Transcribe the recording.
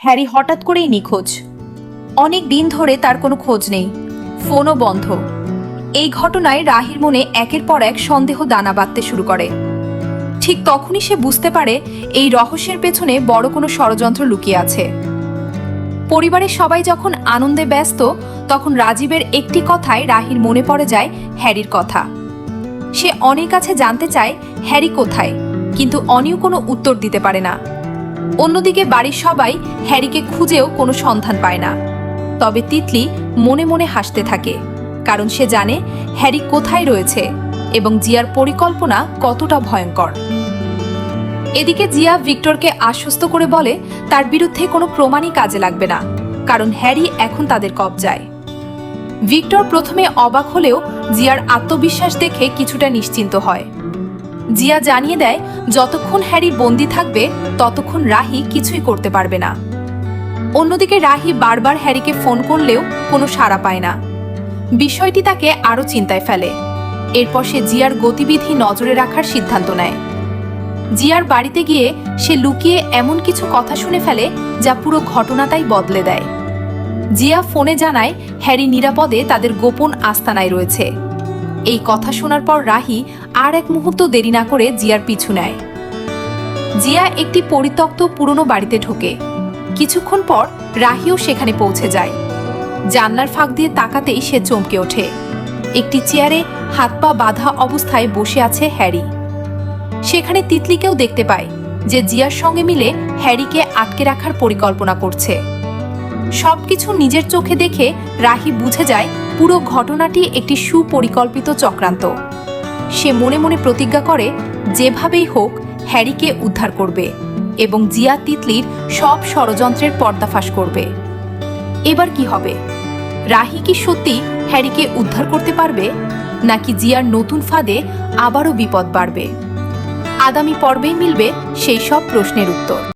Harry হঠাৎ করেই নিখোঁজ। অনেক দিন ধরে তার কোনো খোঁজ নেই, ফোনও বন্ধ। এই ঘটনায় রাহির মনে একের পর এক সন্দেহ দানা বাঁধতে শুরু করে। ঠিক তখনই সে বুঝতে পারে এই রহস্যের পেছনে বড় কোনো ষড়যন্ত্র লুকিয়ে আছে। পরিবারের সবাই যখন আনন্দে ব্যস্ত, তখন রাজীবের একটি কথায় রাহির মনে পড়ে যায় হ্যারির কথা। সে অনেক কাছে জানতে চায় হ্যারি কোথায়, কিন্তু অনিও কোনো উত্তর দিতে পারে না। অন্যদিকে বাড়ির সবাই হ্যারিকে খুঁজেও কোনো সন্ধান পায় না। তবে তিতলি মনে মনে হাসতে থাকে, কারণ সে জানে হ্যারি কোথায় রয়েছে এবং জিয়ার পরিকল্পনা কতটা ভয়ঙ্কর। এদিকে জিয়া ভিক্টরকে আশ্বস্ত করে বলে তার বিরুদ্ধে কোনো প্রমাণই কাজে লাগবে না, কারণ হ্যারি এখন তাদের কবজায়। ভিক্টর প্রথমে অবাক হলেও জিয়ার আত্মবিশ্বাস দেখে কিছুটা নিশ্চিন্ত হয়। জিয়া জানিয়ে দেয় যতক্ষণ হ্যারি বন্দি থাকবে ততক্ষণ রাহি কিছুই করতে পারবে না। অন্যদিকে রাহি বারবার হ্যারিকে ফোন করলেও কোনো সাড়া পায় না। বিষয়টি তাকে আরও চিন্তায় ফেলে। এরপর সে জিয়ার গতিবিধি নজরে রাখার সিদ্ধান্ত নেয়। জিয়ার বাড়িতে গিয়ে সে লুকিয়ে এমন কিছু কথা শুনে ফেলে যা পুরো ঘটনাটাই বদলে দেয়। জিয়া ফোনে জানায় হ্যারি নিরাপদে তাদের গোপন আস্তানায় রয়েছে। এই কথা শোনার পর রাহি আর এক মুহূর্ত দেরি না করে জিয়ার পিছু নেয়। জিয়া একটি পরিত্যক্ত পুরনো বাড়িতে ঢোকে। কিছুক্ষণ পর রাহিও সেখানে পৌঁছে যায়। জানলার ফাঁক দিয়ে তাকাতেই সে চমকে ওঠে। একটি চেয়ারে হাত পা বাঁধা অবস্থায় বসে আছে হ্যারি। সেখানে তিতলিকেও দেখতে পায়, যে জিয়ার সঙ্গে মিলে হ্যারিকে আটকে রাখার পরিকল্পনা করছে। সবকিছু নিজের চোখে দেখে রাহি বুঝে যায় পুরো ঘটনাটি একটি সুপরিকল্পিত চক্রান্ত। সে মনে মনে প্রতিজ্ঞা করে যেভাবেই হোক হ্যারিকে উদ্ধার করবে এবং জিয়া তিতলির সব ষড়যন্ত্রের পর্দাফাশ করবে। এবার কি হবে? রাহি কি সত্যি হ্যারিকে উদ্ধার করতে পারবে, নাকি জিয়ার নতুন ফাঁদে আবারও বিপদ বাড়বে? আগামী পর্বেই মিলবে সেই সব প্রশ্নের উত্তর।